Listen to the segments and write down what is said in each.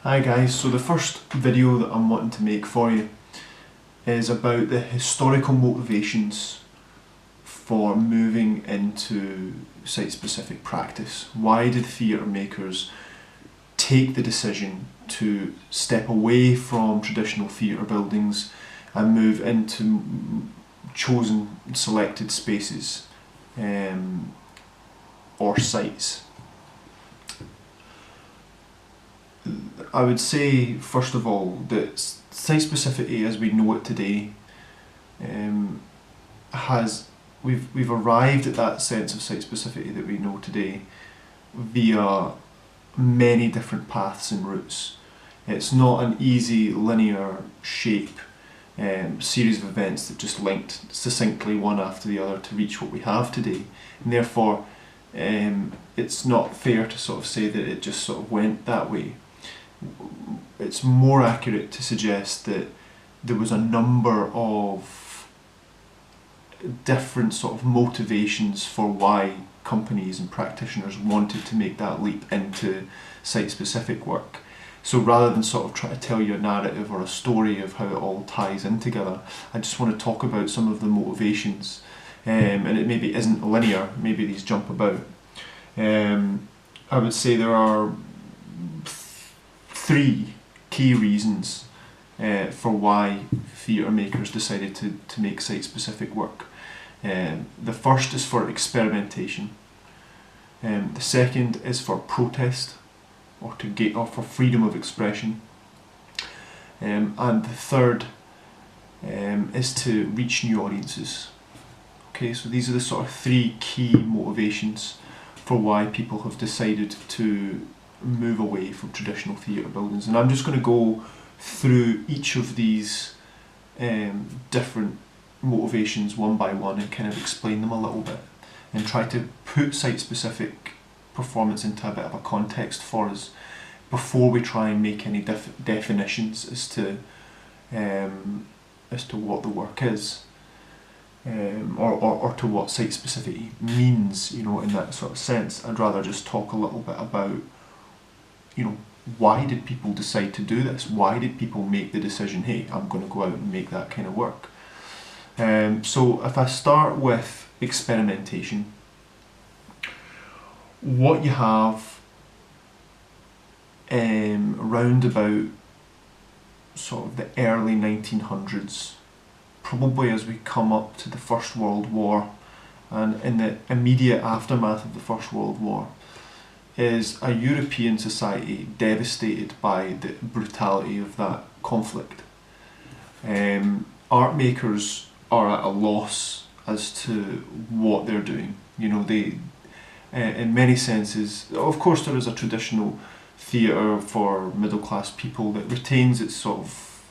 Hi guys, so the first video that I'm wanting to make for you is about the historical motivations for moving into site-specific practice. Why did theatre makers take the decision to step away from traditional theatre buildings and move into chosen selected spaces or sites? I would say, first of all, that site specificity as we know it today we've arrived at that sense of site specificity that we know today via many different paths and routes. It's not an easy linear shape series of events that just linked succinctly one after the other to reach what we have today, and therefore it's not fair to sort of say that it just sort of went that way. It's more accurate to suggest that there was a number of different sort of motivations for why companies and practitioners wanted to make that leap into site-specific work. So rather than sort of try to tell you a narrative or a story of how it all ties in together, I just want to talk about some of the motivations, and it maybe isn't linear, maybe these jump about. I would say there are three key reasons for why theatre makers decided to make site-specific work. The first is for experimentation. The second is for protest, or for freedom of expression. And the third is to reach new audiences. Okay, so these are the sort of three key motivations for why people have decided to move away from traditional theatre buildings, and I'm just going to go through each of these different motivations one by one and kind of explain them a little bit and try to put site-specific performance into a bit of a context for us before we try and make any definitions as to what the work is, or to what site-specificity means, you know, in that sort of sense. I'd rather just talk a little bit about, you know, why did people decide to do this? Why did people make the decision, hey, I'm going to go out and make that kind of work? So if I start with experimentation, what you have round about sort of the early 1900s, probably as we come up to the First World War and in the immediate aftermath of the First World War, is a European society devastated by the brutality of that conflict. Art makers are at a loss as to what they're doing. You know, they, in many senses, of course there is a traditional theatre for middle class people that retains its sort of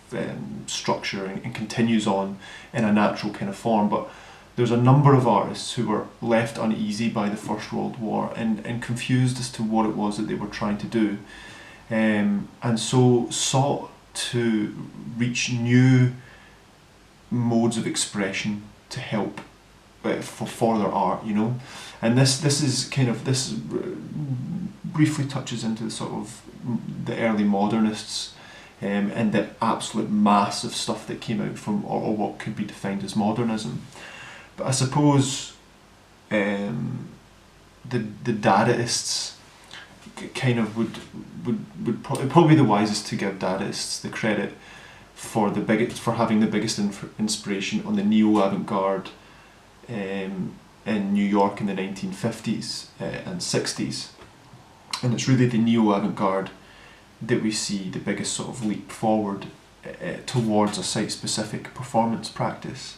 structure and continues on in a natural kind of form, but there's a number of artists who were left uneasy by the First World War and confused as to what it was that they were trying to do, and so sought to reach new modes of expression to help for their art, you know. And this briefly touches into the sort of the early modernists and the absolute mass of stuff that came out from or what could be defined as modernism. But I suppose the Dadaists kind of would probably be the wisest to give Dadaists the credit for having the biggest inspiration on the neo-avant-garde in New York in the 1950s and 60s, and it's really the neo-avant-garde that we see the biggest sort of leap forward towards a site-specific performance practice.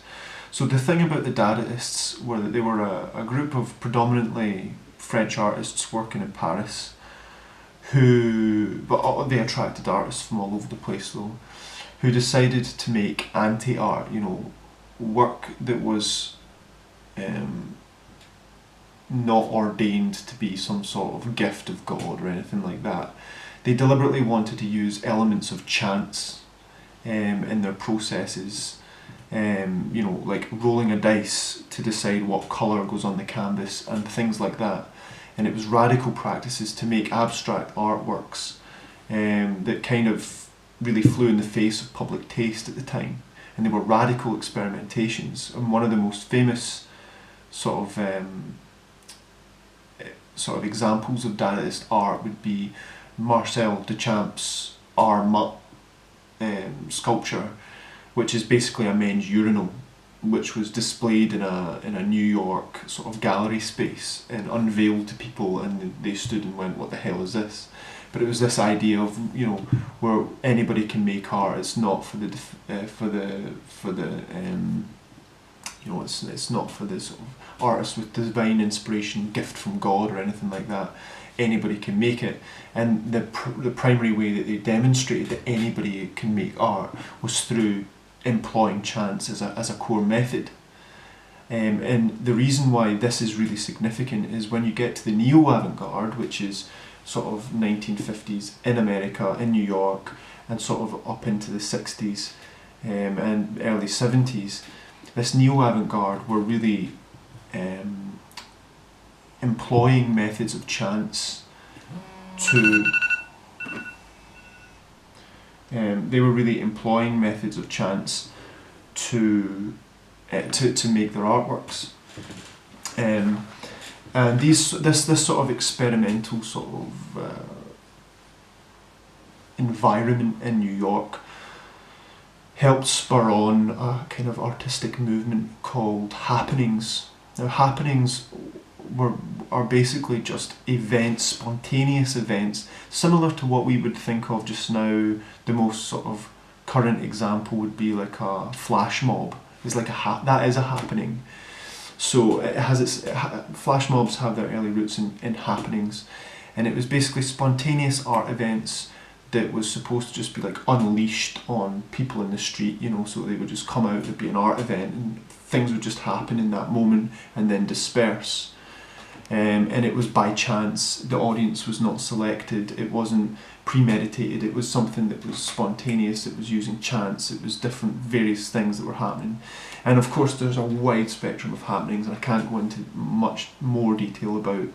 So the thing about the Dadaists were that they were a group of predominantly French artists working in Paris but they attracted artists from all over the place though, who decided to make anti-art, you know, work that was not ordained to be some sort of gift of God or anything like that. They deliberately wanted to use elements of chance in their processes, you know, like rolling a dice to decide what colour goes on the canvas and things like that. And it was radical practices to make abstract artworks that kind of really flew in the face of public taste at the time, and they were radical experimentations. And one of the most famous sort of examples of Dadaist art would be Marcel Duchamp's Art sculpture, which is basically a men's urinal, which was displayed in a New York sort of gallery space and unveiled to people, and they stood and went, "What the hell is this?" But it was this idea of, you know, where anybody can make art. It's not for the you know, it's not for the sort of artist with divine inspiration, gift from God, or anything like that. Anybody can make it, and the primary way that they demonstrated that anybody can make art was through employing chance as a core method. And the reason why this is really significant is when you get to the neo-avant-garde, which is sort of 1950s in America, in New York, and sort of up into the 60s and early 70s, this neo-avant-garde were really employing methods of chance to they were really employing methods of chance to make their artworks, and this sort of experimental sort of environment in New York helped spur on a kind of artistic movement called happenings. Now, happenings are basically just events, spontaneous events, similar to what we would think of just now. The most sort of current example would be like a flash mob. It's like that is a happening. So it has flash mobs have their early roots in happenings, and it was basically spontaneous art events that was supposed to just be like unleashed on people in the street, you know, so they would just come out, there'd be an art event and things would just happen in that moment and then disperse. And it was by chance. The audience was not selected, it wasn't premeditated, it was something that was spontaneous, it was using chance, it was different various things that were happening. And of course there's a wide spectrum of happenings, and I can't go into much more detail about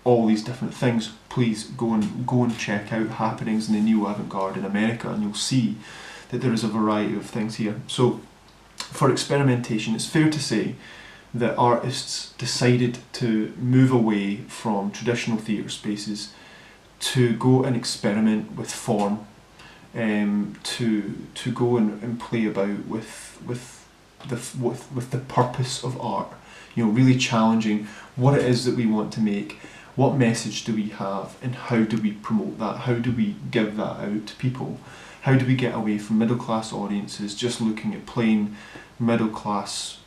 all these different things. Please go and check out happenings in the neo-avant-garde in America, and you'll see that there is a variety of things here. So for experimentation, it's fair to say that artists decided to move away from traditional theatre spaces to go and experiment with form, to go and play about with the purpose of art. You know, really challenging what it is that we want to make, what message do we have, and how do we promote that, how do we give that out to people, how do we get away from middle class audiences just looking at plain middle class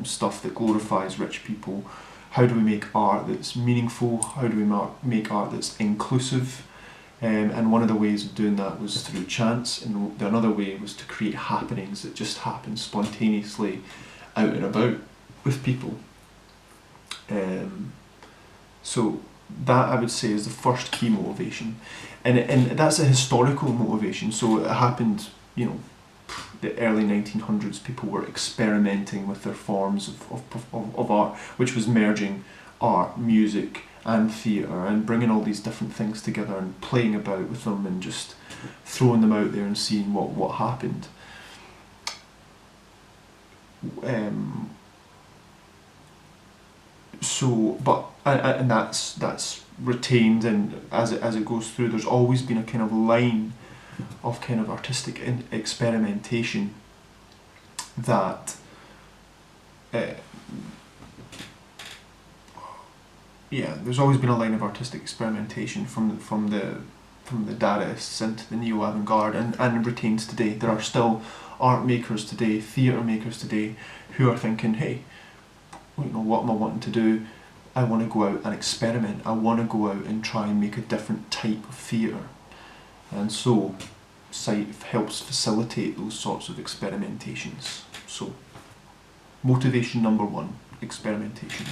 stuff that glorifies rich people. How do we make art that's meaningful, how do we make art that's inclusive, and one of the ways of doing that was through chance, and another way was to create happenings that just happen spontaneously out and about with people. So that, I would say, is the first key motivation, and that's a historical motivation. So it happened, you know, the early 1900s. People were experimenting with their forms of art, which was merging art, music and theatre, and bringing all these different things together and playing about with them and just throwing them out there and seeing what happened. And that's retained, and as it goes through, there's always been a kind of line of kind of artistic experimentation that there's always been a line of artistic experimentation from the Dadaists into the neo-avant-garde, and retains today. There are still art makers today, theatre makers today, who are thinking, hey, you know, what am I wanting to do? I want to go out and experiment. I want to go out and try and make a different type of theatre. And so site helps facilitate those sorts of experimentations. So motivation number one, experimentation.